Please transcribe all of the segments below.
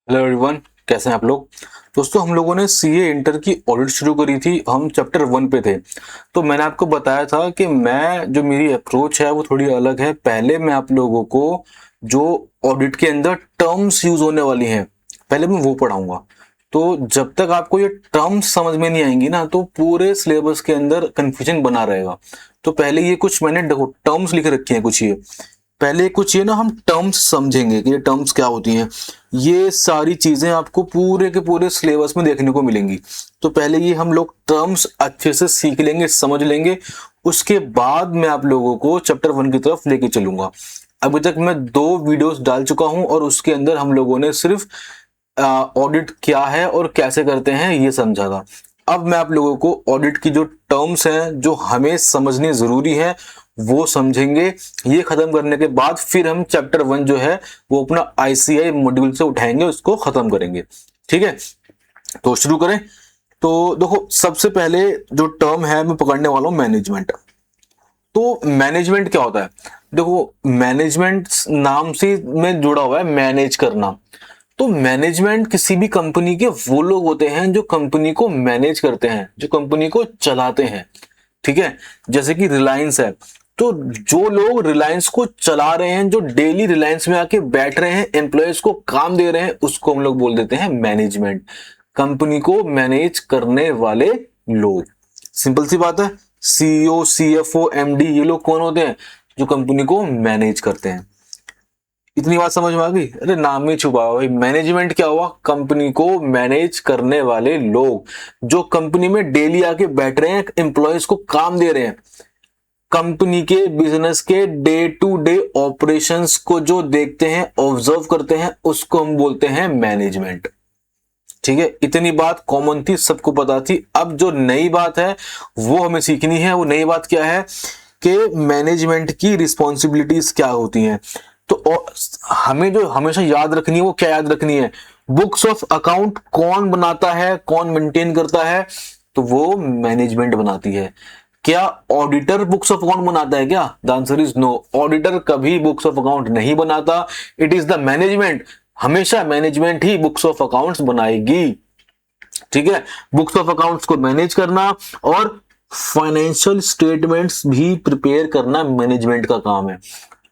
Hello everyone, कैसे हैं आप लोग। दोस्तों, हम लोगों ने सीए इंटर की ऑडिट शुरू करी थी। हम चैप्टर 1 पे थे। तो मैंने आपको बताया था कि मेरी अप्रोच है वो थोड़ी अलग है। पहले मैं आप लोगों को जो ऑडिट के अंदर टर्म्स यूज होने वाली हैं, पहले मैं वो पढ़ाऊंगा। तो जब तक आपको ये टर्म्स समझ में नहीं आएंगी ना, तो पूरे सिलेबस के अंदर कंफ्यूजन बना रहेगा। तो पहले ये कुछ मैंने टर्म्स लिख रखी हैं। कुछ ये पहले कुछ ये ना हम टर्म्स समझेंगे कि ये टर्म्स क्या होती हैं। ये सारी चीजें आपको पूरे के पूरे सिलेबस में देखने को मिलेंगी। तो पहले ये हम लोग टर्म्स अच्छे से सीख लेंगे, समझ लेंगे। उसके बाद मैं आप लोगों को चैप्टर 1 की तरफ लेके चलूंगा। अभी तक मैं 2 वीडियोस डाल चुका हूं और उसके अंदर हम लोगों ने सिर्फ ऑडिट क्या है और कैसे करते हैं ये समझा था। अब मैं आप लोगों को ऑडिट की जो टर्म्स हैं जो हमें समझनी जरूरी है वो समझेंगे। ये खत्म करने के बाद फिर हम चैप्टर 1 जो है वो अपना आईसीआई मॉड्यूल से उठाएंगे, उसको खत्म करेंगे। ठीक है, तो शुरू करें। तो देखो, सबसे पहले जो टर्म है मैं पकड़ने वाला हूं मैनेजमेंट। तो मैनेजमेंट क्या होता है? देखो, मैनेजमेंट नाम से में जुड़ा हुआ है मैनेज करना। तो मैनेजमेंट किसी भी कंपनी के वो लोग होते हैं जो कंपनी को मैनेज करते हैं, जो कंपनी को चलाते हैं। ठीक है, जैसे कि रिलायंस है। तो जो लोग रिलायंस को चला रहे हैं, जो डेली रिलायंस में आके बैठ रहे हैं, एम्प्लॉयज को काम दे रहे हैं, उसको हम लोग बोल देते हैं मैनेजमेंट। कंपनी को मैनेज करने वाले लोग। सिंपल सी बात है। सीईओ, सीएफओ, एमडी, ये लोग कौन होते हैं? जो कंपनी को मैनेज करते हैं। इतनी बात समझ में आ गई? अरे नाम ही छुपा हुआ भाई। मैनेजमेंट क्या हुआ? कंपनी को मैनेज करने वाले लोग, जो कंपनी में डेली आके बैठ रहे हैं, एम्प्लॉयज को काम दे रहे हैं, कंपनी के बिजनेस के डे टू डे ऑपरेशंस को जो देखते हैं, ऑब्जर्व करते हैं, उसको हम बोलते हैं मैनेजमेंट। ठीक है, इतनी बात कॉमन थी, सबको पता थी। अब जो नई बात है वो हमें सीखनी है। वो नई बात क्या है कि मैनेजमेंट की रिस्पॉन्सिबिलिटीज क्या होती हैं। तो हमें जो हमेशा याद रखनी है वो क्या याद रखनी है? बुक्स ऑफ अकाउंट कौन बनाता है, कौन मेंटेन करता है? तो वो मैनेजमेंट बनाती है। क्या ऑडिटर बुक्स ऑफ अकाउंट बनाता है क्या? The answer is no. Auditor कभी बुक्स ऑफ अकाउंट नहीं बनाता। It is the management. हमेशा मैनेजमेंट ही बुक्स ऑफ अकाउंट्स बनाएगी। ठीक है, बुक्स ऑफ अकाउंट्स को मैनेज करना और फाइनेंशियल स्टेटमेंट्स भी प्रिपेयर करना मैनेजमेंट का काम है।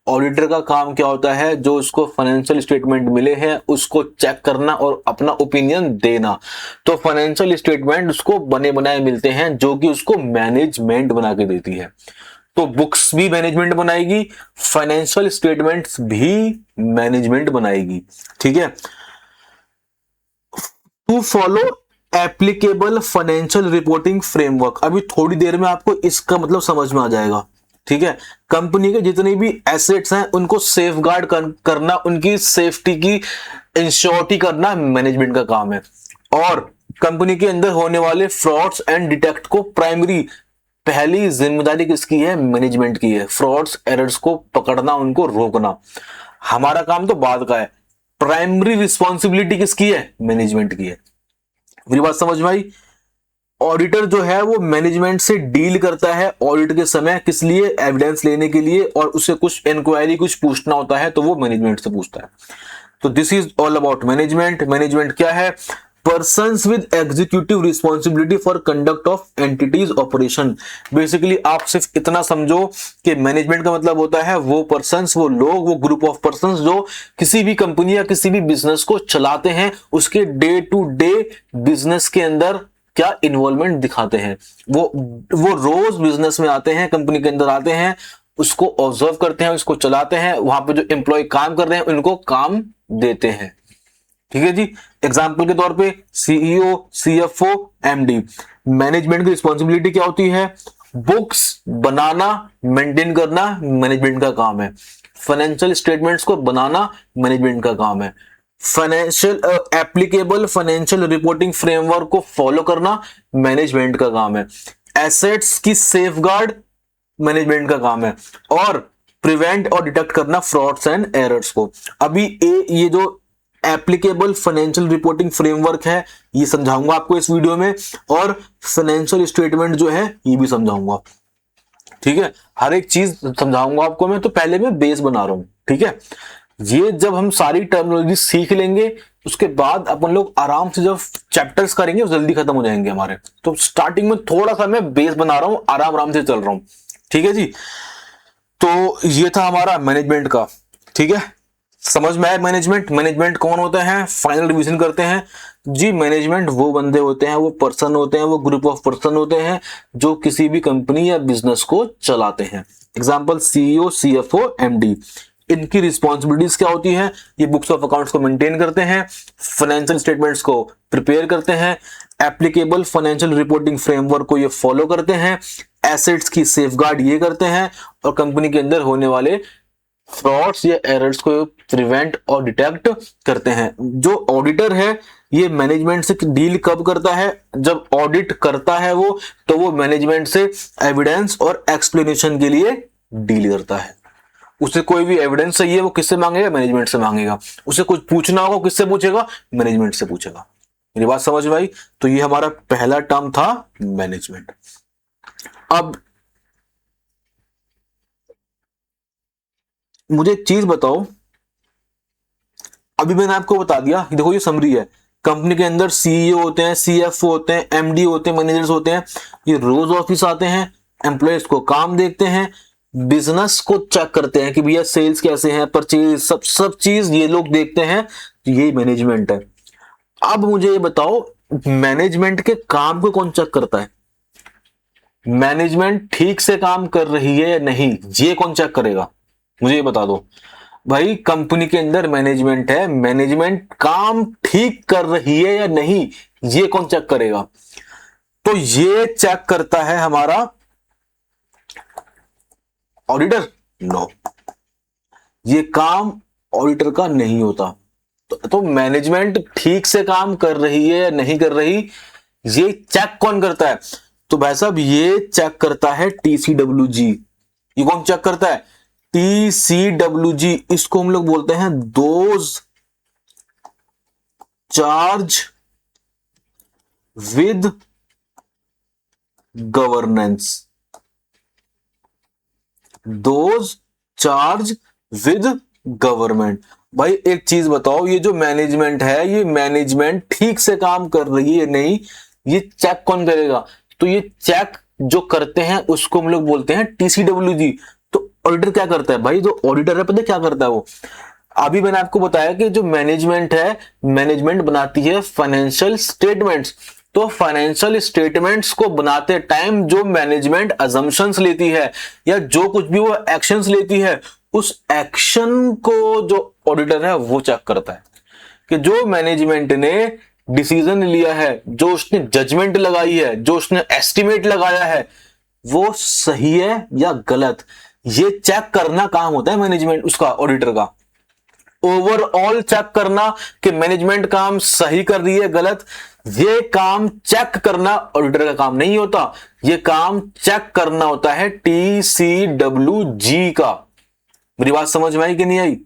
ऑडिटर का काम क्या होता है? जो उसको फाइनेंशियल स्टेटमेंट मिले हैं उसको चेक करना और अपना ओपिनियन देना। तो फाइनेंशियल स्टेटमेंट उसको बने बनाए मिलते हैं जो कि उसको मैनेजमेंट बना के देती है। तो बुक्स भी मैनेजमेंट बनाएगी, फाइनेंशियल स्टेटमेंट्स भी मैनेजमेंट बनाएगी। ठीक है, to follow applicable financial reporting framework. अभी थोड़ी देर में आपको इसका मतलब समझ में आ जाएगा। ठीक है, कंपनी के जितने भी एसेट्स हैं उनको सेफ गार्ड करना, उनकी सेफ्टी की इंश्योरिटी करना मैनेजमेंट का काम है। और कंपनी के अंदर होने वाले फ्रॉड्स एंड डिटेक्ट को प्राइमरी पहली जिम्मेदारी किसकी है? मैनेजमेंट की है। फ्रॉड्स एरर्स को पकड़ना, उनको रोकना। हमारा काम तो बाद का है। प्राइमरी रिस्पॉन्सिबिलिटी किसकी है? मैनेजमेंट की है। मेरी बात समझ में आई? ऑडिटर जो है वो मैनेजमेंट से डील करता है ऑडिट के समय। किस लिए? एविडेंस लेने के लिए, और उससे कुछ इंक्वायरी, कुछ पूछना होता है तो वो मैनेजमेंट से पूछता है। तो this is all about management. Management क्या है? Persons with executive responsibility for conduct of entities operation. Basically आप सिर्फ इतना समझो कि मैनेजमेंट का मतलब होता है वो पर्सन्स, वो लोग, वो ग्रुप ऑफ पर्सन्स जो किसी भी कंपनी या किसी भी बिजनेस को चलाते हैं, उसके डे टू डे बिजनेस के अंदर क्या इन्वॉल्वमेंट दिखाते हैं। वो रोज बिजनेस में आते हैं, कंपनी के अंदर आते हैं, उसको ऑब्जर्व करते हैं, उसको चलाते हैं, वहां पे जो एम्प्लॉय काम कर रहे हैं उनको काम देते हैं। ठीक है जी। एग्जाम्पल के तौर पे सीईओ, सीएफओ, एमडी। मैनेजमेंट की रिस्पॉन्सिबिलिटी क्या होती है? बुक्स बनाना, मेंटेन करना मैनेजमेंट का काम है। फाइनेंशियल स्टेटमेंट्स को बनाना मैनेजमेंट का काम है। Financial applicable financial reporting framework को फॉलो करना मैनेजमेंट का काम है। एसेट्स की सेफगार्ड मैनेजमेंट का काम है। और प्रिवेंट और डिटेक्ट करना फ्रॉड्स एंड एरर्स को। अभी ये जो एप्लीकेबल फाइनेंशियल रिपोर्टिंग फ्रेमवर्क है ये समझाऊंगा आपको इस वीडियो में, और फाइनेंशियल स्टेटमेंट जो है ये भी समझाऊंगा। ठीक है, हर एक चीज समझाऊंगा आपको मैं। तो पहले मैं बेस बना रहा हूं। ठीक है, ये जब हम सारी टर्मिनोलॉजी सीख लेंगे, उसके बाद अपन लोग आराम से जब चैप्टर्स करेंगे वो जल्दी खत्म हो जाएंगे हमारे। तो स्टार्टिंग में थोड़ा सा मैं बेस बना रहा हूं, आराम आराम से चल रहा हूं, ठीक है जी। तो ये था हमारा मैनेजमेंट का, ठीक है। समझ में आया मैनेजमेंट? मैनेजमेंट कौन होते हैं, फाइनल रिवीजन करते हैं जी। मैनेजमेंट वो बंदे होते हैं, वो पर्सन होते हैं, वो ग्रुप ऑफ पर्सन होते हैं जो किसी भी कंपनी या बिजनेस को चलाते हैं। Example CEO, CFO, MD. इनकी रिस्पॉन्सिबिलिटीज क्या होती है? ये बुक्स ऑफ अकाउंट्स को मेंटेन करते हैं, फाइनेंशियल स्टेटमेंट्स को प्रिपेयर करते हैं, एप्लीकेबल फाइनेंशियल रिपोर्टिंग फ्रेमवर्क को ये फॉलो करते हैं, एसेट्स की सेफगार्ड ये करते हैं, और कंपनी के अंदर होने वाले फ्रॉड्स या एरर्स को प्रिवेंट और डिटेक्ट करते हैं। जो ऑडिटर है ये मैनेजमेंट से डील कब करता है? जब ऑडिट करता है वो, तो वो मैनेजमेंट से एविडेंस और एक्सप्लेनेशन के लिए डील करता है। उसे कोई भी एविडेंस चाहिए वो किससे मांगेगा? मैनेजमेंट से मांगेगा। उसे कुछ पूछना होगा किससे पूछेगा? मैनेजमेंट से पूछेगा। मेरी बात समझ में आई? तो ये हमारा पहला टर्म था मैनेजमेंट। अब मुझे एक चीज बताओ, अभी मैंने आपको बता दिया, देखो ये समरी है। कंपनी के अंदर सीईओ होते हैं, सीएफओ होते हैं, एमडी होते हैं, मैनेजर्स होते हैं। ये रोज ऑफिस आते हैं, एम्प्लॉयज को काम देखते हैं, बिजनेस को चेक करते हैं कि भैया सेल्स कैसे हैं, परचेज, सब चीज ये लोग देखते हैं। ये मैनेजमेंट है। अब मुझे ये बताओ, मैनेजमेंट के काम को कौन चेक करता है? मैनेजमेंट ठीक से काम कर रही है या नहीं, ये कौन चेक करेगा? मुझे ये बता दो भाई। कंपनी के अंदर मैनेजमेंट है, मैनेजमेंट काम ठीक कर रही है या नहीं, ये कौन चेक करेगा? तो ये चेक करता है हमारा ऑडिटर। नो, ये काम ऑडिटर का नहीं होता। तो मैनेजमेंट ठीक से काम कर रही है या नहीं कर रही, ये चेक कौन करता है? तो भाई साहब ये चेक करता है टीसीडब्ल्यूजी। ये कौन चेक करता है? टीसीडब्ल्यूजी। इसको हम लोग बोलते हैं those charge with governance. Those charge with government. भाई एक चीज बताओ, ये जो मैनेजमेंट है, ये मैनेजमेंट ठीक से काम कर रही है नहीं, ये चेक कौन करेगा? तो ये चेक जो करते हैं उसको हम लोग बोलते हैं टीसीडब्ल्यूजी। तो ऑडिटर क्या करता है भाई? जो ऑडिटर है पता है क्या करता है वो? अभी मैंने आपको बताया कि जो मैनेजमेंट है, मैनेजमेंट बनाती है फाइनेंशियल स्टेटमेंट्स। तो फाइनेंशियल स्टेटमेंट्स को बनाते टाइम जो मैनेजमेंट अजम्पशंस लेती है या जो कुछ भी वो एक्शंस लेती है, उस एक्शन को जो ऑडिटर है वो चेक करता है कि जो मैनेजमेंट ने डिसीजन लिया है, जो उसने जजमेंट लगाई है, जो उसने एस्टिमेट लगाया है, वो सही है या गलत। ये चेक करना काम होता है मैनेजमेंट उसका, ऑडिटर का। ओवरऑल चेक करना कि मैनेजमेंट काम सही कर रही है गलत, ये काम चेक करना ऑडिटर का काम नहीं होता। ये काम चेक करना होता है टीसीडब्ल्यूजी का। मेरी बात समझ में आई कि नहीं आई?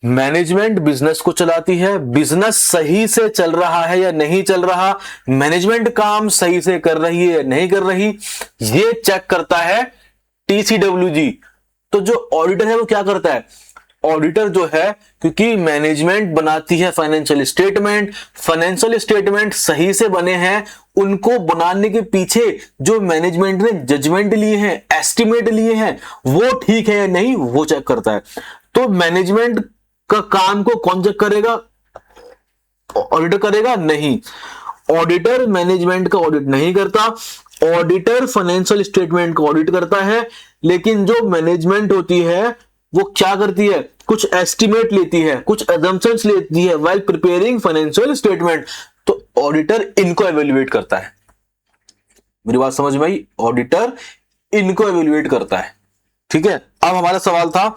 मैनेजमेंट बिजनेस को चलाती है, बिजनेस सही से चल रहा है या नहीं चल रहा, मैनेजमेंट काम सही से कर रही है या नहीं कर रही, ये चेक करता है टीसीडब्ल्यूजी। तो जो ऑडिटर है वो क्या करता है? ऑडिटर जो है, क्योंकि मैनेजमेंट बनाती है फाइनेंशियल स्टेटमेंट, फाइनेंशियल स्टेटमेंट सही से बने हैं, उनको बनाने के पीछे जो मैनेजमेंट ने जजमेंट लिए हैं, एस्टिमेट लिए हैं, वो ठीक है या नहीं, वो चेक करता है। तो मैनेजमेंट का काम को कौन चेक करेगा? ऑडिटर करेगा? नहीं, ऑडिटर मैनेजमेंट का ऑडिट नहीं करता। ऑडिटर फाइनेंशियल स्टेटमेंट को ऑडिट करता है, लेकिन जो मैनेजमेंट होती है वो क्या करती है? कुछ एस्टिमेट लेती है, कुछ अजम्पशंस लेती है व्हाइल प्रिपेयरिंग फाइनेंशियल स्टेटमेंट। तो ऑडिटर इनको एवेल्युएट करता है। मेरी बात समझ में आई? ऑडिटर इनको एवेल्युएट करता है, ठीक है। अब हमारा सवाल था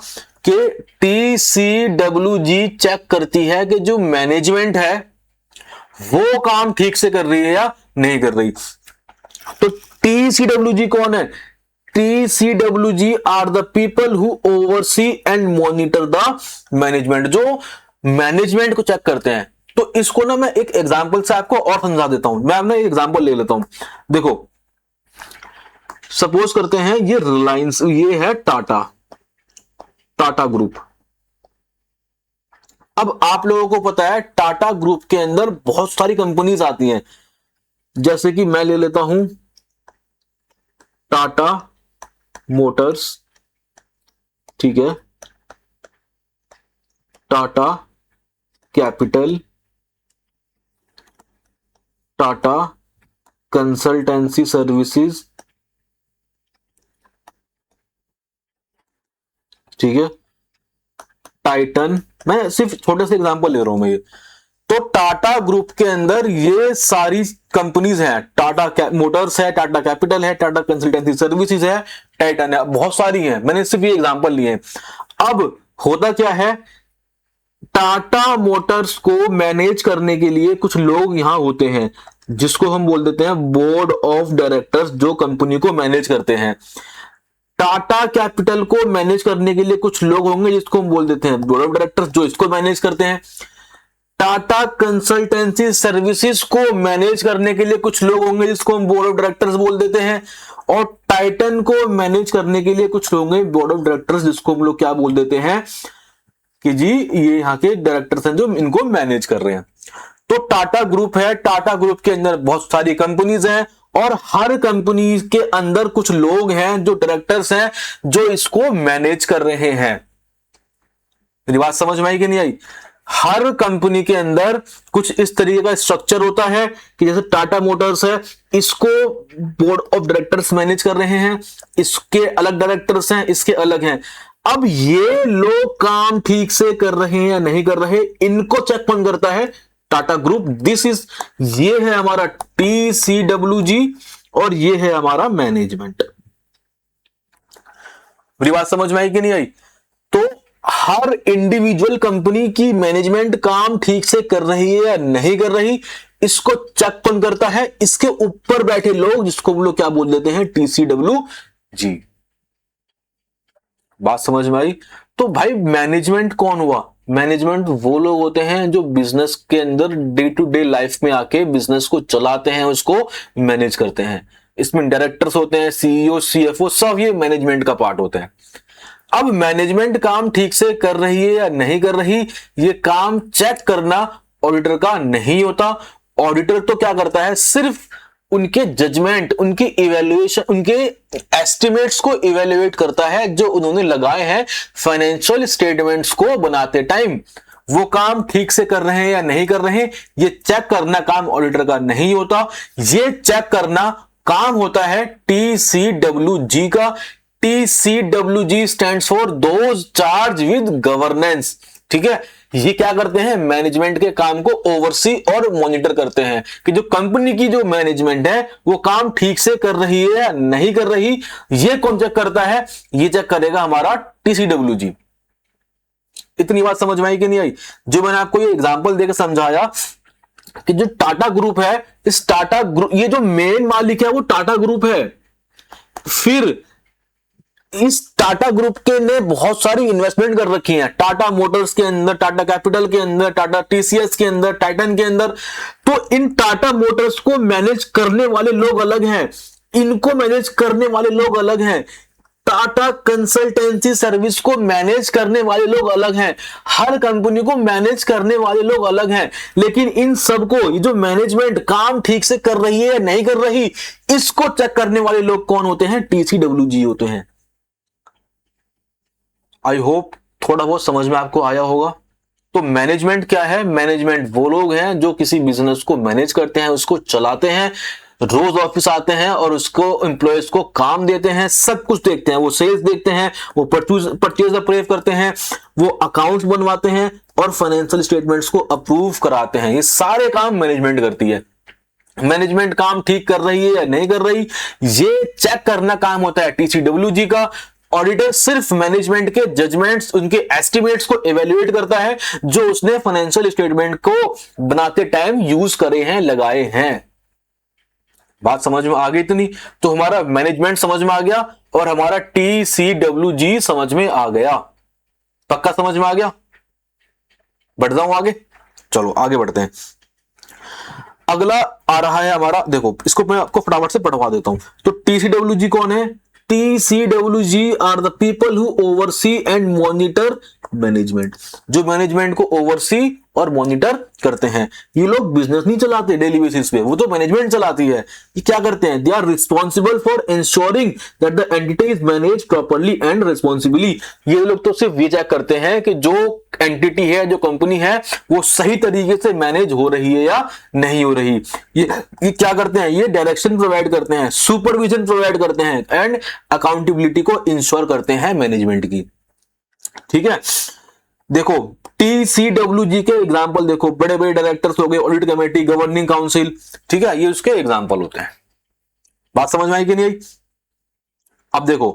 कि टीसीडब्ल्यूजी चेक करती है कि जो मैनेजमेंट है वो काम ठीक से कर रही है या नहीं कर रही। तो टीसीडब्ल्यूजी कौन है? TCWG are the people who oversee and monitor the management, जो मैनेजमेंट को चेक करते हैं। तो इसको ना मैं एक एग्जांपल से आपको और समझा देता हूं। मैं अपना एक एग्जांपल ले लेता हूं। देखो, सपोज करते हैं ये रिलायंस, ये है टाटा ग्रुप। अब आप लोगों को पता है टाटा ग्रुप के अंदर बहुत सारी कंपनीज आती हैं, जैसे कि मैं ले लेता हूं टाटा मोटर्स, ठीक है, Tata capital, Tata consultancy services, ठीक है, टाइटन, मैं सिर्फ छोटे से एग्जांपल ले रहा हूं मैं ये। तो टाटा ग्रुप के अंदर ये सारी कंपनीज हैं, टाटा मोटर्स है, टाटा कैपिटल है, टाटा कंसल्टेंसी सर्विसेज है, टाइटन है, बहुत सारी हैं, मैंने सिर्फ ये एग्जांपल लिए। अब होता क्या है, टाटा मोटर्स को मैनेज करने के लिए कुछ लोग यहां होते हैं जिसको हम बोल देते हैं बोर्ड ऑफ डायरेक्टर्स, जो कंपनी को मैनेज करते हैं। टाटा कैपिटल को मैनेज करने के लिए कुछ लोग होंगे जिसको हम बोल देते हैं बोर्ड ऑफ डायरेक्टर्स, जो इसको मैनेज करते हैं। टाटा कंसल्टेंसी सर्विसेज को मैनेज करने के लिए कुछ लोग होंगे जिसको हम बोर्ड ऑफ डायरेक्टर्स बोल देते हैं। और टाइटन को मैनेज करने के लिए कुछ लोग होंगे बोर्ड ऑफ डायरेक्टर्स, जिसको हम लोग क्या बोल देते हैं कि जी ये यहाँ के डायरेक्टर्स हैं जो इनको मैनेज कर रहे हैं। तो टाटा ग्रुप है, टाटा ग्रुप के अंदर बहुत सारी कंपनीज हैं और हर कंपनी के अंदर कुछ लोग हैं जो डायरेक्टर्स हैं जो इसको मैनेज कर रहे हैं। मेरी बात समझ में आई कि नहीं आई? हर कंपनी के अंदर कुछ इस तरीके का स्ट्रक्चर होता है कि जैसे टाटा मोटर्स है, इसको बोर्ड ऑफ डायरेक्टर्स मैनेज कर रहे हैं, इसके अलग डायरेक्टर्स हैं, इसके अलग हैं। अब ये लोग काम ठीक से कर रहे हैं या नहीं कर रहे, इनको चेक कौन करता है? टाटा ग्रुप। ये है हमारा TCWG और ये है हमारा मैनेजमेंट। मेरी बात समझ में आई कि नहीं आई? तो हर इंडिविजुअल कंपनी की मैनेजमेंट काम ठीक से कर रही है या नहीं कर रही, इसको चेक कौन करता है? इसके ऊपर बैठे लोग, जिसको हम लोग क्या बोल देते हैं? TCWG। बात समझ में आई? तो भाई मैनेजमेंट कौन हुआ? मैनेजमेंट वो लोग होते हैं जो बिजनेस के अंदर डे टू डे लाइफ में आके बिजनेस को चलाते हैं, उसको मैनेज करते हैं। इसमें डायरेक्टर्स होते हैं, CEO, CFO, सब ये मैनेजमेंट का पार्ट होते हैं। अब मैनेजमेंट काम ठीक से कर रही है या नहीं कर रही, ये काम चेक करना ऑडिटर का नहीं होता। ऑडिटर तो क्या करता है? सिर्फ उनके जजमेंट, उनकी इवैल्यूएशन, उनके एस्टिमेट्स को इवैल्यूएट करता है जो उन्होंने लगाए हैं फाइनेंशियल स्टेटमेंट्स को बनाते टाइम। वो काम ठीक से कर रहे हैं या नहीं कर रहे हैं, ये चेक करना काम ऑडिटर का नहीं होता। ये चेक करना काम होता है TCWG का। TCWG stands for those charge with governance. ठीक है, ये क्या करते हैं? मैनेजमेंट के काम को ओवरसी और मॉनिटर करते हैं कि जो कंपनी की जो मैनेजमेंट है वो काम ठीक से कर रही है या नहीं कर रही। ये कौन चेक करता है? ये चेक करेगा हमारा TCWG। इतनी बात समझ में आई कि नहीं आई? जो मैंने आपको ये एग्जांपल देकर समझाया कि जो टाटा ग्रुप है, इस टाटा ग्रुप, ये जो मेन मालिक है वो टाटा ग्रुप है। फिर इस टाटा ग्रुप के ने बहुत सारी इन्वेस्टमेंट कर रखी है, टाटा मोटर्स के अंदर, टाटा कैपिटल के अंदर, टाटा TCS के अंदर, टाइटन के अंदर। तो इन टाटा मोटर्स को मैनेज करने वाले लोग अलग हैं, इनको मैनेज करने वाले लोग अलग हैं, टाटा कंसल्टेंसी सर्विस को मैनेज करने वाले लोग अलग हैं, हर कंपनी को मैनेज करने वाले लोग अलग हैं। लेकिन इन सबको, ये जो मैनेजमेंट काम ठीक से कर रही है या नहीं कर रही, इसको चेक करने वाले लोग कौन होते हैं? TCWG होते हैं। आई होप थोड़ा बहुत समझ में आपको आया होगा। तो मैनेजमेंट क्या है? मैनेजमेंट वो लोग हैं जो किसी बिजनेस को मैनेज करते हैं, उसको चलाते हैं, रोज ऑफिस आते हैं और उसको एम्प्लॉयज को काम देते हैं, सब कुछ देखते हैं। वो सेल्स देखते हैं, वो परचेज अप्रूव करते हैं, वो अकाउंट्स बनवाते हैं और फाइनेंशियल स्टेटमेंट्स को अप्रूव कराते हैं। ये सारे काम मैनेजमेंट करती है। मैनेजमेंट काम ठीक कर रही है या नहीं कर रही, ये चेक करना काम होता है TCWG का। ऑडिटर सिर्फ मैनेजमेंट के जजमेंट्स, उनके एस्टिमेट्स को इवेल्युएट करता है जो उसने फाइनेंशियल स्टेटमेंट को बनाते टाइम यूज करे हैं, लगाए हैं। बात समझ में आ गई? इतनी तो हमारा मैनेजमेंट समझ में आ गया और हमारा TCWG समझ में आ गया। पक्का समझ में आ गया? बढ़ जाऊं आगे? चलो आगे बढ़ते हैं। अगला आ रहा है हमारा, देखो इसको मैं आपको फटाफट से पढ़वा देता हूं। तो TCWG कौन है? TCWG are the people who oversee and monitor management, जो मैनेजमेंट को ओवरसी और मॉनिटर करते हैं। ये लोग बिजनेस नहीं चलाते डेली बेसिस पे, वो तो मैनेजमेंट चलाती है। ये क्या करते हैं? They are responsible for ensuring that the entity is manage properly and responsibly. ये लोग तो सिर्फ ये चेक करते हैं कि जो एंटिटी है, जो कंपनी है, वो सही तरीके से मैनेज हो रही है या नहीं हो रही। ये क्या करते हैं? ये डायरेक्शन प्रोवाइड करते हैं, सुपरविजन प्रोवाइड करते हैं एंड अकाउंटेबिलिटी को इंश्योर करते हैं मैनेजमेंट की। ठीक है, देखो TCWG के एग्जांपल देखो, बड़े बड़े डायरेक्टर्स हो गए, ऑडिट कमेटी, गवर्निंग काउंसिल, ठीक है, ये उसके एग्जांपल होते हैं। बात समझ में आई कि नहीं आई? अब देखो,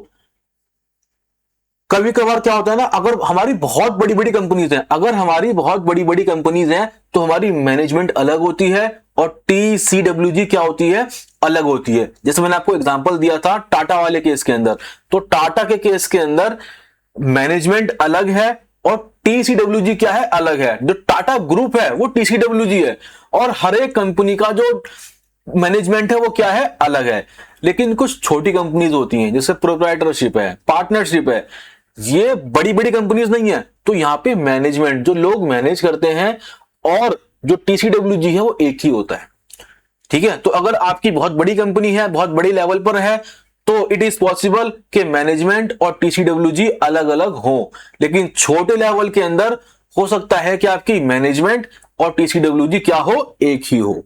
कभी कभार क्या होता है ना, अगर हमारी बहुत बड़ी बड़ी कंपनीज हैं, अगर हमारी बहुत बड़ी बड़ी कंपनीज हैं तो हमारी मैनेजमेंट अलग होती है और TCWG क्या होती है? अलग होती है। जैसे मैंने आपको एग्जांपल दिया था टाटा वाले केस के अंदर, तो टाटा के केस के अंदर मैनेजमेंट अलग है और TCWG क्या है? अलग है। जो टाटा ग्रुप है वो TCWG है और हर एक कंपनी का जो मैनेजमेंट है वो क्या है? अलग है। लेकिन कुछ छोटी कंपनीज होती हैं, जैसे प्रोप्राइटरशिप है, पार्टनरशिप है, ये बड़ी बड़ी कंपनीज नहीं है, तो यहां पे मैनेजमेंट, जो लोग मैनेज करते हैं और जो TCWG है वो एक ही होता है। ठीक है, तो अगर आपकी बहुत बड़ी कंपनी है, बहुत बड़ी लेवल पर है, तो इट इज पॉसिबल कि मैनेजमेंट और TCWG अलग अलग हो। लेकिन छोटे लेवल के अंदर हो सकता है कि आपकी मैनेजमेंट और TCWG क्या हो? एक ही हो।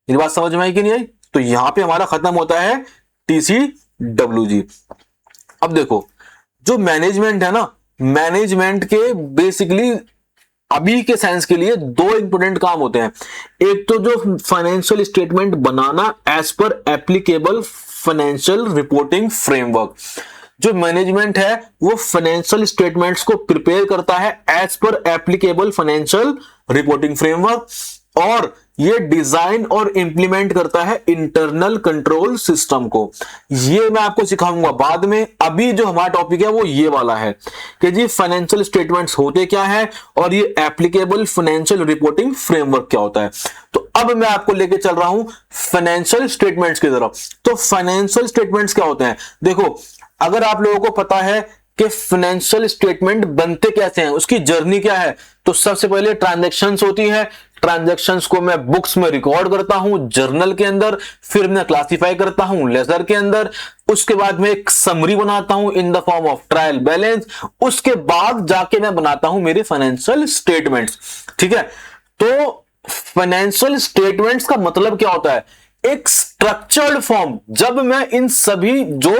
ये बात समझ में आई कि नहीं आई? तो यहां पे हमारा खत्म होता है TCWG। अब देखो, जो मैनेजमेंट है ना, मैनेजमेंट के बेसिकली अभी के साइंस के लिए दो इंपोर्टेंट काम होते हैं। एक तो जो फाइनेंशियल स्टेटमेंट बनाना as per applicable financial reporting framework. जो मैनेजमेंट है वो फाइनेंशियल स्टेटमेंट्स को प्रिपेयर करता है as per applicable financial reporting framework, और ये डिजाइन और इंप्लीमेंट करता है इंटरनल कंट्रोल सिस्टम को। ये मैं आपको सिखाऊंगा बाद में। अभी जो हमारा टॉपिक है वो ये वाला है कि जी फाइनेंशियल स्टेटमेंट्स होते क्या है और ये एप्लीकेबल फाइनेंशियल रिपोर्टिंग फ्रेमवर्क क्या होता है। तो अब मैं आपको लेके चल रहा हूं फाइनेंशियल स्टेटमेंट्स की तरफ। तो फाइनेंशियल स्टेटमेंट्स क्या होते हैं? देखो, अगर आप लोगों को पता है कि फाइनेंशियल स्टेटमेंट बनते कैसे हैं, उसकी जर्नी क्या है, तो सबसे पहले ट्रांजैक्शंस होती है। ट्रांजैक्शंस को मैं बुक्स में रिकॉर्ड करता हूं, जर्नल के अंदर, फिर मैं क्लासिफाई करता हूं लेजर के अंदर, उसके बाद मैं एक समरी बनाता हूं in the form of trial balance, उसके बाद जाके मैं बनाता हूं मेरे फाइनेंशियल स्टेटमेंट्स। ठीक है, तो फाइनेंशियल स्टेटमेंट्स का मतलब क्या होता है? एक स्ट्रक्चर्ड फॉर्म। जब मैं इन सभी जो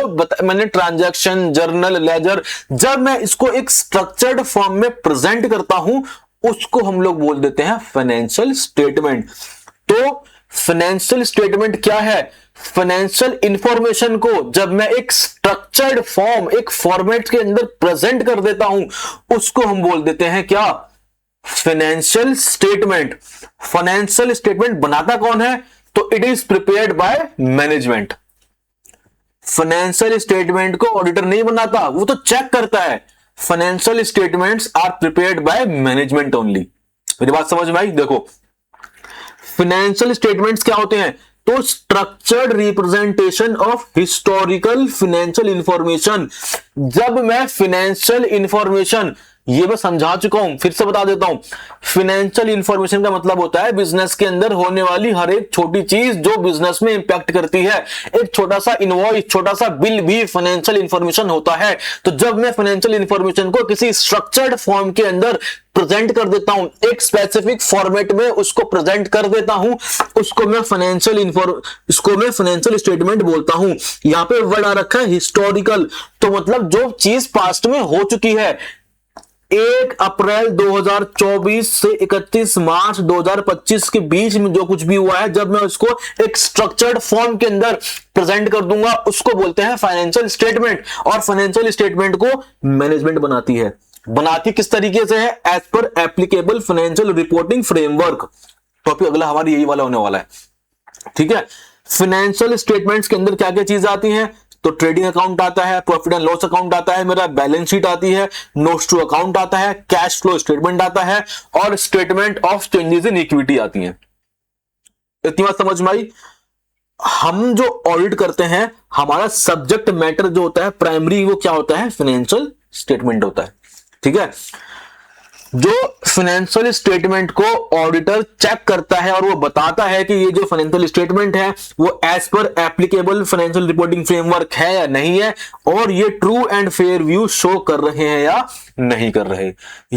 मैंने ट्रांजैक्शन, जर्नल, लेजर, जब मैं इसको एक स्ट्रक्चर्ड फॉर्म में प्रेजेंट करता हूं, उसको हम लोग बोल देते हैं फाइनेंशियल स्टेटमेंट। तो फाइनेंशियल स्टेटमेंट क्या है? फाइनेंशियल इंफॉर्मेशन को जब मैं एक स्ट्रक्चर्ड फॉर्म, एक फॉर्मेट के अंदर प्रेजेंट कर देता हूं, उसको हम बोल देते हैं क्या? Financial statement. फाइनेंशियल स्टेटमेंट बनाता कौन है? तो it is prepared by management. Financial statement को ऑडिटर नहीं बनाता, वो तो चेक करता है। Financial statements are prepared by management only. मेरी बात समझ में आई? देखो, फाइनेंशियल स्टेटमेंट्स क्या होते हैं? तो structured representation of historical financial information. जब मैं फाइनेंशियल इंफॉर्मेशन, ये मैं समझा चुका हूं, फिर से बता देता हूं। फाइनेंशियल इंफॉर्मेशन का मतलब होता है बिजनेस के अंदर होने वाली हर एक छोटी चीज जो बिजनेस में इंपैक्ट करती है। एक छोटा सा इनवॉइस, छोटा सा बिल भी फाइनेंशियल इंफॉर्मेशन होता है। तो जब मैं फाइनेंशियल इंफॉर्मेशन को किसी स्ट्रक्चर्ड फॉर्म के अंदर प्रेजेंट कर देता हूं, एक स्पेसिफिक फॉर्मेट में उसको प्रेजेंट कर देता हूं, उसको मैं फाइनेंशियल स्टेटमेंट बोलता हूं। यहां पे वर्ड आ रखा है हिस्टोरिकल, तो मतलब जो चीज पास्ट में हो चुकी है। 1 अप्रैल 2024 से 31 मार्च 2025 के बीच में जो कुछ भी हुआ है, जब मैं उसको एक स्ट्रक्चर्ड फॉर्म के अंदर प्रेजेंट कर दूंगा, उसको बोलते हैं फाइनेंशियल स्टेटमेंट। और फाइनेंशियल स्टेटमेंट को मैनेजमेंट बनाती है। बनाती किस तरीके से है? As per applicable financial reporting framework. Topic अगला हमारी यही वाला होने वाला है। ठीक है, फाइनेंशियल स्टेटमेंट्स के अंदर क्या क्या चीजें आती हैं? तो ट्रेडिंग अकाउंट आता है, प्रॉफिट एंड लॉस अकाउंट आता है, मेरा बैलेंस शीट आती है, नोट्स टू अकाउंट आता है, कैश फ्लो स्टेटमेंट आता है, और statement of changes in equity आती है। इतनी बात समझ में आई? हम जो ऑडिट करते हैं, हमारा सब्जेक्ट मैटर जो होता है प्राइमरी, वो क्या होता है, फाइनेंशियल स्टेटमेंट होता है। ठीक है, जो फाइनेंशियल स्टेटमेंट को ऑडिटर चेक करता है और वो बताता है कि ये जो फाइनेंशियल स्टेटमेंट है वो as per applicable financial reporting framework है या नहीं है, और ये true and fair view show कर रहे हैं या नहीं कर रहे।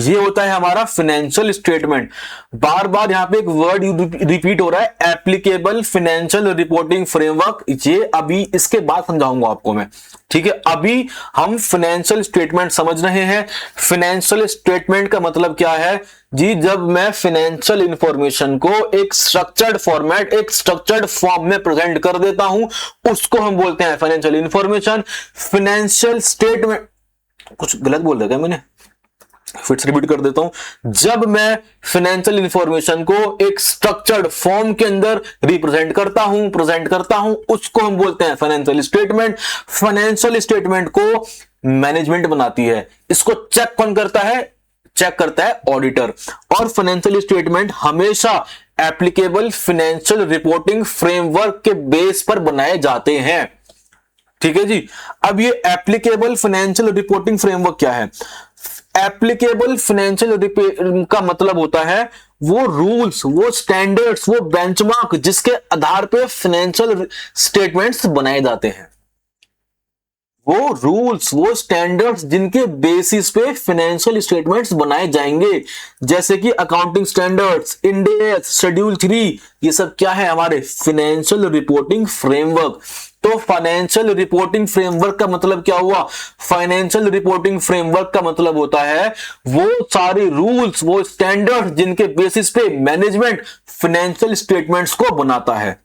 ये होता है हमारा फाइनेंशियल स्टेटमेंट। बार बार यहां पे एक वर्ड रिपीट हो रहा है, एप्लीकेबल फाइनेंशियल रिपोर्टिंग फ्रेमवर्क। ये अभी इसके बाद समझाऊंगा आपको मैं। ठीक है, अभी हम फाइनेंशियल स्टेटमेंट समझ रहे हैं। फाइनेंशियल स्टेटमेंट का मतलब क्या है जी, जब मैं फाइनेंशियल इंफॉर्मेशन को एक स्ट्रक्चर्ड फॉर्मेट, एक स्ट्रक्चर्ड फॉर्म में प्रेजेंट कर देता हूं, उसको हम बोलते हैं फाइनेंशियल इंफॉर्मेशन। फाइनेंशियल स्टेटमेंट, कुछ गलत बोल रहा क्या मैंने, फिर से रिपीट कर देता हूं। जब मैं फाइनेंशियल इंफॉर्मेशन को एक स्ट्रक्चर्ड फॉर्म के अंदर प्रेजेंट करता हूं, उसको हम बोलते हैं फाइनेंशियल स्टेटमेंट। फाइनेंशियल स्टेटमेंट को मैनेजमेंट बनाती है। इसको चेक कौन करता है, चेक करता है ऑडिटर। और फाइनेंशियल स्टेटमेंट हमेशा एप्लीकेबल फाइनेंशियल रिपोर्टिंग फ्रेमवर्क के बेस पर बनाए जाते हैं। ठीक है जी, अब ये एप्लीकेबल फाइनेंशियल रिपोर्टिंग फ्रेमवर्क क्या है? एप्लीकेबल फाइनेंशियल का मतलब होता है वो रूल्स, वो स्टैंडर्ड्स, वो बेंचमार्क जिसके आधार पे फाइनेंशियल स्टेटमेंट्स बनाए जाते हैं। वो रूल्स, वो स्टैंडर्ड्स जिनके बेसिस पे फाइनेंशियल स्टेटमेंट्स बनाए जाएंगे, जैसे कि accounting standards, end S, schedule 3, ये सब क्या है, हमारे फाइनेंशियल रिपोर्टिंग फ्रेमवर्क। तो फाइनेंशियल रिपोर्टिंग फ्रेमवर्क का मतलब क्या हुआ? फाइनेंशियल रिपोर्टिंग फ्रेमवर्क का मतलब होता है वो सारे रूल्स, वो स्टैंडर्ड्स जिनके बेसिस पे मैनेजमेंट फाइनेंशियल स्टेटमेंट्स को बनाता है।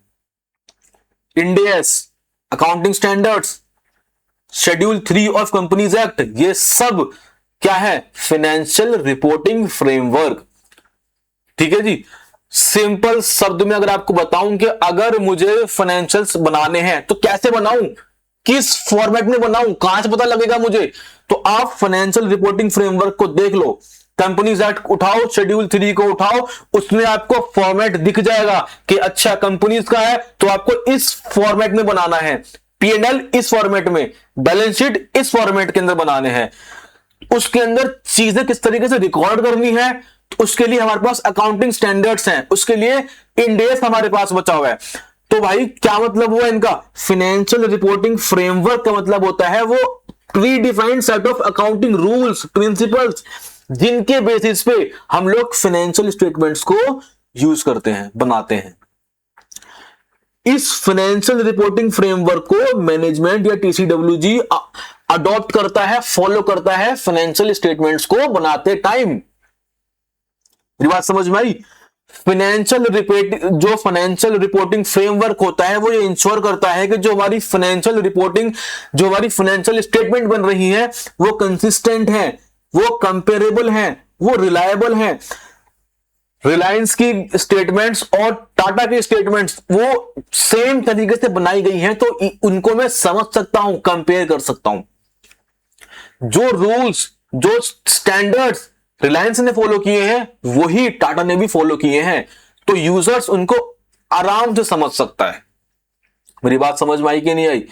End S, accounting standards, schedule 3 of companies act, ये सब क्या है? Financial reporting framework. ठीक है जी, सिंपल शब्द में अगर आपको बताऊं कि अगर मुझे फाइनेंशियल्स बनाने हैं तो कैसे बनाऊं, किस फॉर्मेट में बनाऊं, कहां से पता लगेगा मुझे? तो आप फाइनेंशियल रिपोर्टिंग फ्रेमवर्क को देख लो, कंपनीज एक्ट उठाओ, शेड्यूल 3 को उठाओ, उसमें आपको फॉर्मेट दिख जाएगा कि अच्छा कंपनीज का है तो आपको इस फॉर्मेट में बनाना है, P&L इस फॉर्मेट में, बैलेंस शीट इस फॉर्मेट के अंदर बनाने हैं, उसके अंदर चीजें किस तरीके से रिकॉर्ड करनी है, तो उसके लिए हमारे पास अकाउंटिंग स्टैंडर्ड्स हैं, उसके लिए इंड एस हमारे पास बचा हुआ है। तो भाई क्या मतलब हुआ इनका? फाइनेंशियल रिपोर्टिंग फ्रेमवर्क का मतलब होता है वो pre defined set of accounting rules, principles जिनके बेसिस पे हम लोग फाइनेंशियल स्टेटमेंट्स को यूज करते हैं, बनाते हैं। इस फाइनेंशियल रिपोर्टिंग फ्रेमवर्क को मैनेजमेंट या टीसीडब्ल्यूजी अडॉप्ट करता है, फॉलो करता है फाइनेंशियल स्टेटमेंट्स को बनाते टाइम। मेरी बात समझ में आई? जो फाइनेंशियल रिपोर्टिंग फ्रेमवर्क होता है वो ये इंश्योर करता है कि जो हमारी फाइनेंशियल रिपोर्टिंग, जो हमारी फाइनेंशियल स्टेटमेंट बन रही है वो कंसिस्टेंट है, वो कंपेरेबल है, वो रिलायबल है। रिलायंस की स्टेटमेंट्स और टाटा की स्टेटमेंट्स वो सेम तरीके से बनाई गई हैं, तो उनको मैं समझ सकता हूं, कंपेयर कर सकता हूं। जो रूल्स, जो स्टैंडर्ड्स रिलायंस ने फॉलो किए हैं वही टाटा ने भी फॉलो किए हैं, तो यूजर्स उनको आराम से समझ सकता है। मेरी बात समझ में आई कि नहीं आई?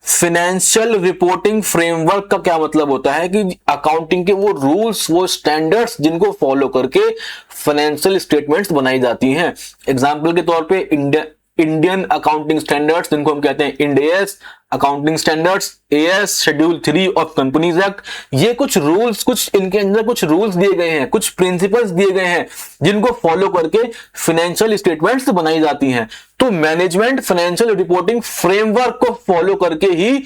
फाइनेंशियल रिपोर्टिंग फ्रेमवर्क का क्या मतलब होता है कि अकाउंटिंग के वो रूल्स, वो स्टैंडर्ड्स जिनको फॉलो करके फाइनेंशियल स्टेटमेंट्स बनाई जाती हैं। एग्जांपल के तौर पे इंडियन अकाउंटिंग स्टैंडर्ड्स जिनको हम कहते हैं end S, accounting standards, as, schedule 3 of companies act, ये कुछ रूल्स, कुछ इनके अंदर कुछ रूल्स दिए गए हैं, कुछ प्रिंसिपल्स दिए गए हैं जिनको फॉलो करके फाइनेंशियल स्टेटमेंट्स बनाई जाती हैं। तो मैनेजमेंट फाइनेंशियल रिपोर्टिंग फ्रेमवर्क को फॉलो करके ही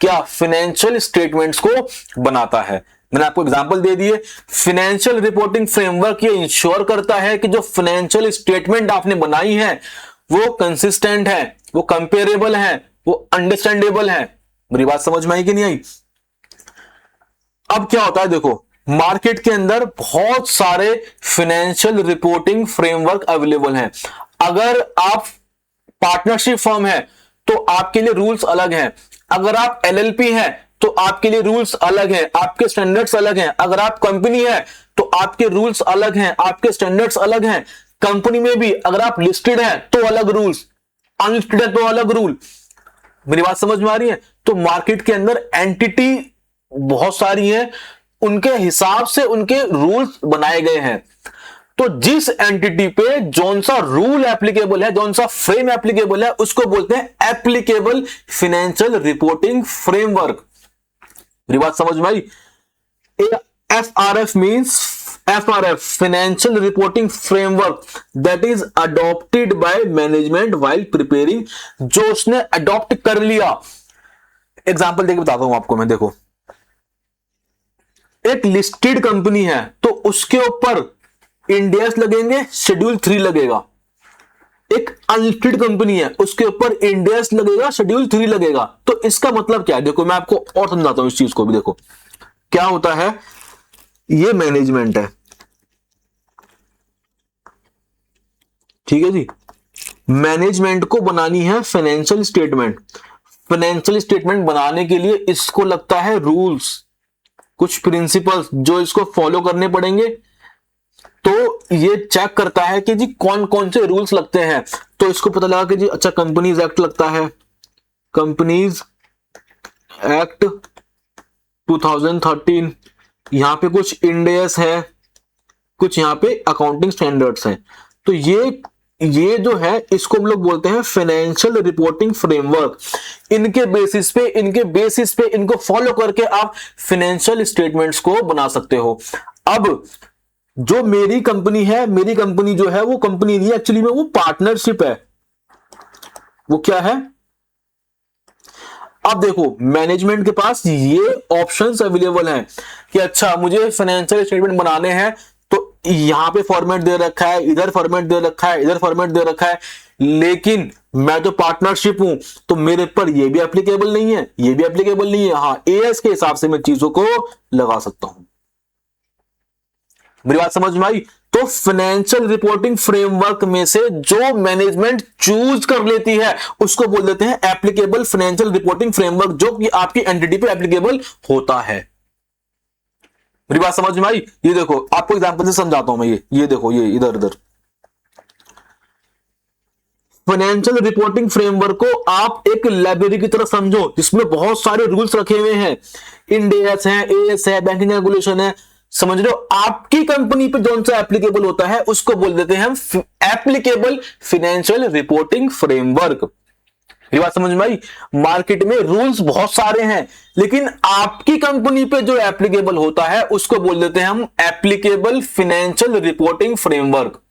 क्या फाइनेंशियल स्टेटमेंट्स को बनाता है। मैंने आपको एग्जांपल दे दिए। फाइनेंशियल रिपोर्टिंग फ्रेमवर्क ये इंश्योर करता है कि जो फाइनेंशियल स्टेटमेंट आपने बनाई है वो कंसिस्टेंट है, वो कंपेरेबल है, वो अंडरस्टैंडेबल है। मेरी बात समझ में आई कि नहीं आई? अब क्या होता है देखो, मार्केट के अंदर बहुत सारे फाइनेंशियल रिपोर्टिंग फ्रेमवर्क अवेलेबल हैं। अगर आप पार्टनरशिप फर्म है तो आपके लिए रूल्स अलग हैं, अगर आप एलएलपी है तो आपके लिए रूल्स अलग हैं, आपके स्टैंडर्ड्स अलग हैं, अगर आप कंपनी है तो आपके रूल्स अलग हैं, आपके स्टैंडर्ड्स अलग हैं। कंपनी में भी अगर आप लिस्टेड है तो अलग रूल्स, अनलिस्टेड है तो अलग रूल। मेरी बात समझ में आ रही है? तो मार्केट के अंदर एंटिटी बहुत सारी है, उनके हिसाब से उनके रूल्स बनाए गए हैं। तो जिस एंटिटी पे जौन सा रूल एप्लीकेबल है, जौन सा फ्रेम एप्लीकेबल है, उसको बोलते हैं एप्लीकेबल फाइनेंशियल रिपोर्टिंग फ्रेमवर्क। मेरी बात समझ में आई? FRF means FRF Financial Reporting Framework that is adopted by management while preparing, जो उसने अडॉप्ट कर लिया। एग्जांपल देके बताता हूं आपको मैं। देखो, एक लिस्टेड कंपनी है तो उसके ऊपर इंडेस लगेंगे, शेड्यूल 3 लगेगा। एक अनलिस्टेड कंपनी है उसके ऊपर इंडेस लगेगा, शेड्यूल 3 लगेगा। तो इसका मतलब क्या है? देखो मैं आपको और समझाता हूं इस चीज को भी। देखो क्या होता है, ये मैनेजमेंट है, ठीक है जी। मैनेजमेंट को बनानी है फाइनेंशियल स्टेटमेंट। फाइनेंशियल स्टेटमेंट बनाने के लिए इसको लगता है रूल्स, कुछ प्रिंसिपल्स जो इसको फॉलो करने पड़ेंगे। तो ये चेक करता है कि जी कौन कौन से रूल्स लगते हैं। तो इसको पता लगा कि जी अच्छा कंपनीज एक्ट लगता है, कंपनीज एक्ट 2013, यहां पे कुछ इंडेस है, कुछ यहां पे अकाउंटिंग स्टैंडर्ड्स हैं। तो ये जो है इसको हम लोग बोलते हैं फाइनेंशियल रिपोर्टिंग फ्रेमवर्क। इनके बेसिस पे इनको फॉलो करके आप फाइनेंशियल स्टेटमेंट्स को बना सकते हो। अब जो मेरी कंपनी है, मेरी कंपनी जो है वो कंपनी नहीं, एक्चुअली में वो पार्टनरशिप है। वो क्या है? अब देखो मैनेजमेंट के पास ये ऑप्शंस अवेलेबल हैं कि अच्छा मुझे फाइनेंशियल स्टेटमेंट बनाने हैं, तो यहां पे फॉर्मेट दे रखा है, इधर फॉर्मेट दे रखा है, इधर फॉर्मेट दे रखा है, लेकिन मैं तो पार्टनरशिप हूं तो मेरे पर ये भी एप्लीकेबल नहीं है, ये भी एप्लीकेबल नहीं है। हाँ, एएस के हिसाब से मैं चीजों को लगा सकता हूं। मेरी बात समझ में आई? तो फाइनेंशियल रिपोर्टिंग फ्रेमवर्क में से जो मैनेजमेंट चूज कर लेती है उसको बोल देते हैं एप्लीकेबल फाइनेंशियल रिपोर्टिंग फ्रेमवर्क, जो कि आपकी एंटिटी पे एप्लीकेबल होता है। मेरी बात समझ में आई? ये देखो आपको एग्जांपल से समझाता हूं मैं। ये देखो, ये इधर फाइनेंशियल रिपोर्टिंग फ्रेमवर्क को आप एक लाइब्रेरी की तरह समझो, जिसमें बहुत सारे रूल्स रखे हुए हैं। इंडेस है, एएस है, बैंकिंग रेगुलेशन है, समझ रहे हो? आपकी कंपनी पे कौन सा एप्लीकेबल होता है उसको बोल देते हैं हम एप्लीकेबल फाइनेंशियल रिपोर्टिंग फ्रेमवर्क। ये बात समझ में आई? मार्केट में रूल्स बहुत सारे हैं, लेकिन आपकी कंपनी पे जो एप्लीकेबल होता है उसको बोल देते हैं हम एप्लीकेबल फाइनेंशियल रिपोर्टिंग फ्रेमवर्क।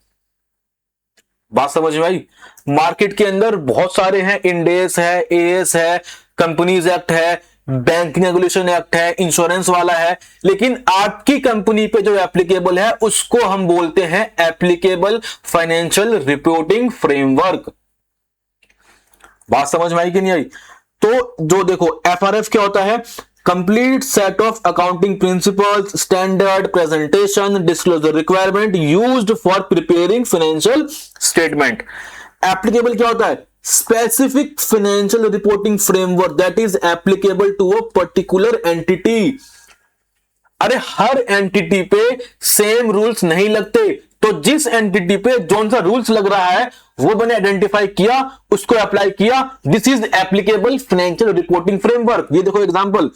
बात समझ में आई? मार्केट के अंदर बहुत सारे हैं, इंडेस है, एएस है, कंपनीज एक्ट है, बैंकिंग रेगुलेशन एक्ट है, इंश्योरेंस वाला है, लेकिन आपकी कंपनी पे जो एप्लीकेबल है उसको हम बोलते हैं एप्लीकेबल फाइनेंशियल रिपोर्टिंग फ्रेमवर्क। बात समझ में आई कि नहीं आई? तो जो देखो एफआरएफ क्या होता है? Complete set of accounting principles, standard, presentation, disclosure requirement used for preparing financial statement. Applicable क्या होता है? Specific financial reporting framework that is applicable to a particular entity. अरे हर एंटिटी पे सेम रूल्स नहीं लगते, तो जिस एंटिटी पे जौन सा रूल्स लग रहा है वो मैंने आइडेंटिफाई किया, उसको अप्लाई किया। This is applicable financial reporting framework. ये देखो एग्जांपल,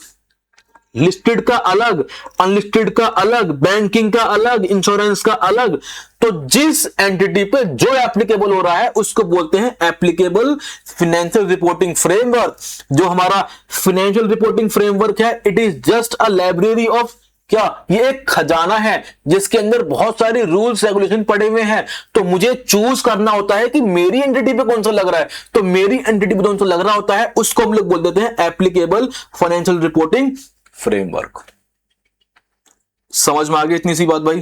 लिस्टेड का अलग, अनलिस्टेड का अलग, बैंकिंग का अलग, इंश्योरेंस का अलग। तो जिस एंटिटी पे जो एप्लीकेबल हो रहा है उसको बोलते हैं एप्लीकेबल फाइनेंशियल रिपोर्टिंग फ्रेमवर्क। जो हमारा फाइनेंशियल रिपोर्टिंग फ्रेमवर्क है, it is just a library of क्या? ये एक खजाना है जिसके अंदर बहुत सारे रूल्स रेगुलेशन पड़े हुए हैं। तो मुझे चूज करना होता है कि मेरी एंटिटी पे कौन सा लग रहा है। तो मेरी एंटिटी पे कौन सा लग रहा होता है उसको हम लोग बोल देते हैं एप्लीकेबल फाइनेंशियल रिपोर्टिंग फ्रेमवर्क। समझ में आ गई इतनी सी बात भाई?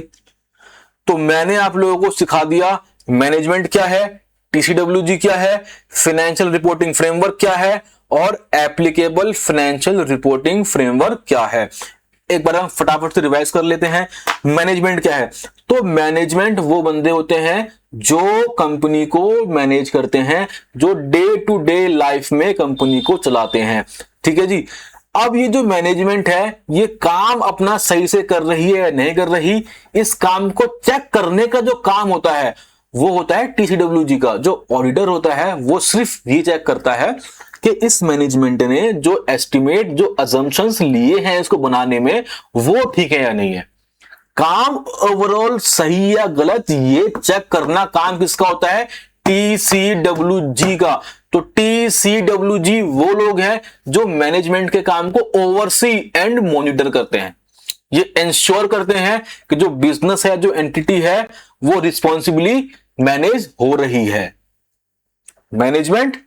तो मैंने आप लोगों को सिखा दिया मैनेजमेंट क्या है, टीसीडब्ल्यूजी क्या है, फाइनेंशियल रिपोर्टिंग फ्रेमवर्क क्या है, और एप्लीकेबल फाइनेंशियल रिपोर्टिंग फ्रेमवर्क क्या है। एक बार हम फटाफट से रिवाइज कर लेते हैं। मैनेजमेंट क्या है? तो मैनेजमेंट वो बंदे होते हैं जो कंपनी को मैनेज करते हैं, जो डे टू डे लाइफ में कंपनी को चलाते हैं। ठीक है जी। अब ये जो मैनेजमेंट है ये काम अपना सही से कर रही है या नहीं कर रही, इस काम को चेक करने का जो काम होता है वो होता है TCWG का। जो ऑडिटर होता है वो सिर्फ ये चेक करता है कि इस मैनेजमेंट ने जो एस्टिमेट, जो अजम्पशंस लिए हैं इसको बनाने में, वो ठीक है या नहीं है। काम ओवरऑल सही या गलत ये चेक करना काम किसका होता है? TCWG का। तो TCWG वो लोग हैं जो मैनेजमेंट के काम को ओवरसी एंड मॉनिटर करते हैं। ये इंश्योर करते हैं कि जो बिजनेस है, जो एंटिटी है, वो रिस्पॉन्सिबली मैनेज हो रही है। Management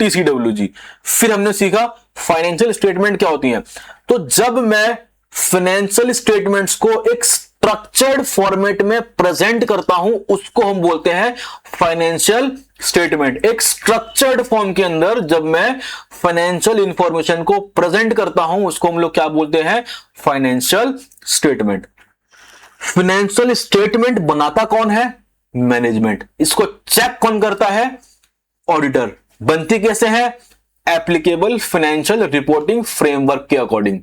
TCWG। फिर हमने सीखा फाइनेंशियल स्टेटमेंट क्या होती है। तो जब मैं फाइनेंशियल स्टेटमेंट्स को एक स्ट्रक्चर्ड फॉर्मेट में प्रेजेंट करता हूं उसको हम बोलते हैं फाइनेंशियल स्टेटमेंट। एक स्ट्रक्चर्ड फॉर्म के अंदर जब मैं फाइनेंशियल इंफॉर्मेशन को प्रेजेंट करता हूं उसको हम लोग क्या बोलते हैं? Financial statement. फाइनेंशियल स्टेटमेंट बनाता कौन है? मैनेजमेंट। इसको चेक कौन करता है? ऑडिटर। बनती कैसे है? एप्लीकेबल फाइनेंशियल रिपोर्टिंग फ्रेमवर्क के अकॉर्डिंग।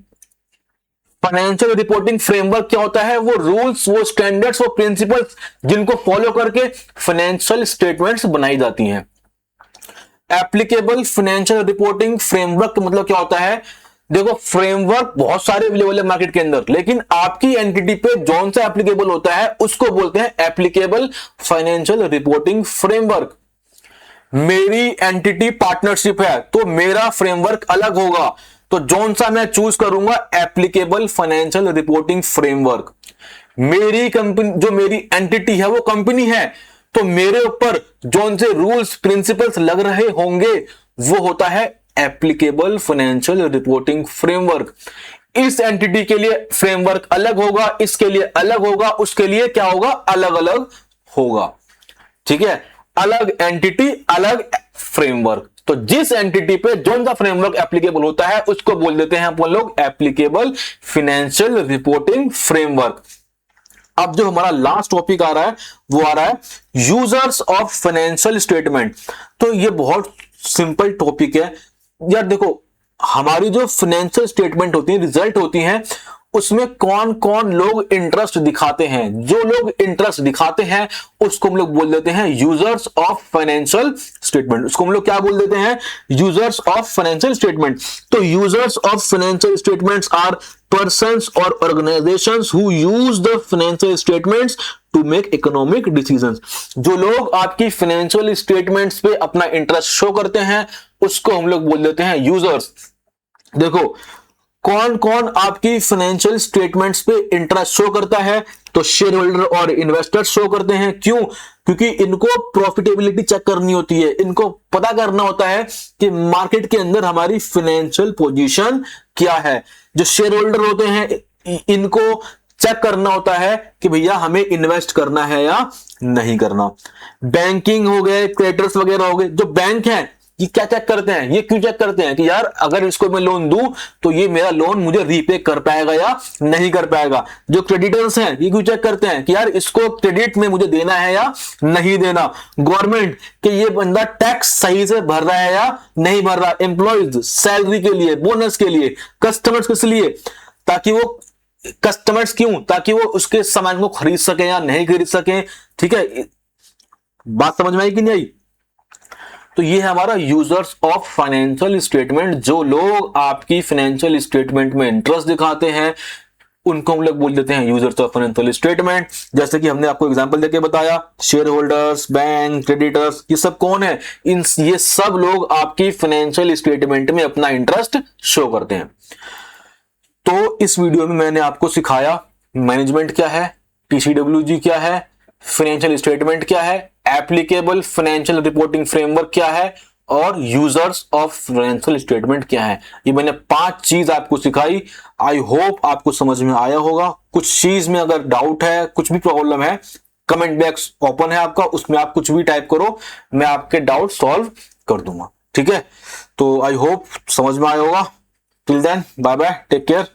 फाइनेंशियल रिपोर्टिंग फ्रेमवर्क क्या होता है? वो रूल्स, वो स्टैंडर्ड्स, वो प्रिंसिपल्स जिनको फॉलो करके फाइनेंशियल स्टेटमेंट्स बनाई जाती हैं। एप्लीकेबल फाइनेंशियल रिपोर्टिंग फ्रेमवर्क का मतलब क्या होता है? देखो, फ्रेमवर्क बहुत सारे अवेलेबल है मार्केट के अंदर, लेकिन आपकी एंटिटी पे जौन सा एप्लीकेबल होता है उसको बोलते हैं एप्लीकेबल फाइनेंशियल रिपोर्टिंग फ्रेमवर्क। मेरी एंटिटी पार्टनरशिप है तो मेरा फ्रेमवर्क अलग होगा, तो जौन सा मैं चूज करूंगा? Applicable financial reporting framework. मेरी कंपनी, जो मेरी एंटिटी है वो कंपनी है, तो मेरे ऊपर जौन से रूल्स प्रिंसिपल्स लग रहे होंगे वो होता है एप्लीकेबल फाइनेंशियल रिपोर्टिंग फ्रेमवर्क। इस एंटिटी के लिए फ्रेमवर्क अलग होगा, इसके लिए अलग होगा, उसके लिए क्या होगा? अलग अलग होगा। ठीक है, अलग एंटिटी अलग फ्रेमवर्क। तो जिस एंटिटी पे जो सा फ्रेमवर्क एप्लीकेबल होता है उसको बोल देते हैं अपन लोग एप्लीकेबल फाइनेंशियल रिपोर्टिंग फ्रेमवर्क। अब जो हमारा लास्ट टॉपिक आ रहा है वो आ रहा है यूजर्स ऑफ फाइनेंशियल स्टेटमेंट। तो ये बहुत सिंपल टॉपिक है यार। देखो, हमारी जो फाइनेंशियल स्टेटमेंट होती है, रिजल्ट होती हैं, उसमें कौन कौन लोग इंटरेस्ट दिखाते हैं। जो लोग इंटरेस्ट दिखाते हैं उसको हम लोग बोल देते हैं यूजर्स ऑफ फाइनेंशियल स्टेटमेंट। उसको हम लोग क्या बोल देते हैं? Users of financial statement. तो users of financial statements are persons or organizations who use the financial statements to make economic decisions। जो लोग आपकी फाइनेंशियल स्टेटमेंट्स पे अपना इंटरेस्ट शो करते हैं उसको हम लोग बोल देते हैं यूजर्स। देखो, कौन कौन आपकी फाइनेंशियल स्टेटमेंट्स पे इंटरेस्ट शो करता है? तो शेयर होल्डर और इन्वेस्टर्स शो करते हैं। क्यों? क्योंकि इनको प्रॉफिटेबिलिटी चेक करनी होती है, इनको पता करना होता है कि मार्केट के अंदर हमारी फाइनेंशियल पोजीशन क्या है। जो शेयर होल्डर होते हैं इनको चेक करना होता है कि भैया हमें इन्वेस्ट करना है या नहीं करना। बैंकिंग हो गए, क्रेडिटर्स वगैरह हो गए। जो बैंक है ये क्या चेक करते हैं? ये क्यों चेक करते हैं कि यार अगर इसको मैं लोन दूं तो ये मेरा लोन मुझे रीपे कर पाएगा या नहीं कर पाएगा। जो क्रेडिटर्स हैं ये क्यों चेक करते हैं कि यार इसको क्रेडिट में मुझे देना है या नहीं देना। गवर्नमेंट कि ये बंदा टैक्स सही से भर रहा है या नहीं भर रहा। एम्प्लॉयज सैलरी के लिए, बोनस के लिए। कस्टमर्स किस लिए? ताकि वो कस्टमर्स क्यों? ताकि वो उसके सामान को खरीद सके या नहीं खरीद सके। ठीक है, बात समझ में आई कि नहीं आई? तो ये है हमारा यूजर्स ऑफ फाइनेंशियल स्टेटमेंट। जो लोग आपकी फाइनेंशियल स्टेटमेंट में इंटरेस्ट दिखाते हैं उनको हम लोग बोल देते हैं यूजर्स ऑफ फाइनेंशियल स्टेटमेंट। जैसे कि हमने आपको एग्जांपल देके बताया, शेयर होल्डर्स, बैंक, क्रेडिटर्स, ये सब कौन है? ये सब लोग आपकी फाइनेंशियल स्टेटमेंट में अपना इंटरेस्ट शो करते हैं। तो इस वीडियो में मैंने आपको सिखाया मैनेजमेंट क्या है, TCWG क्या है, फाइनेंशियल स्टेटमेंट क्या है, एप्लीकेबल फाइनेंशियल रिपोर्टिंग फ्रेमवर्क क्या है और यूजर्स ऑफ फाइनेंशियल स्टेटमेंट क्या है। ये मैंने 5 चीज आपको सिखाई। आई होप आपको समझ में आया होगा। कुछ चीज में अगर डाउट है, कुछ भी प्रॉब्लम है, कमेंट बॉक्स ओपन है आपका, उसमें आप कुछ भी टाइप करो, मैं आपके डाउट सॉल्व कर दूंगा। ठीक है, तो आई होप समझ में आया होगा। Till then bye bye, take care.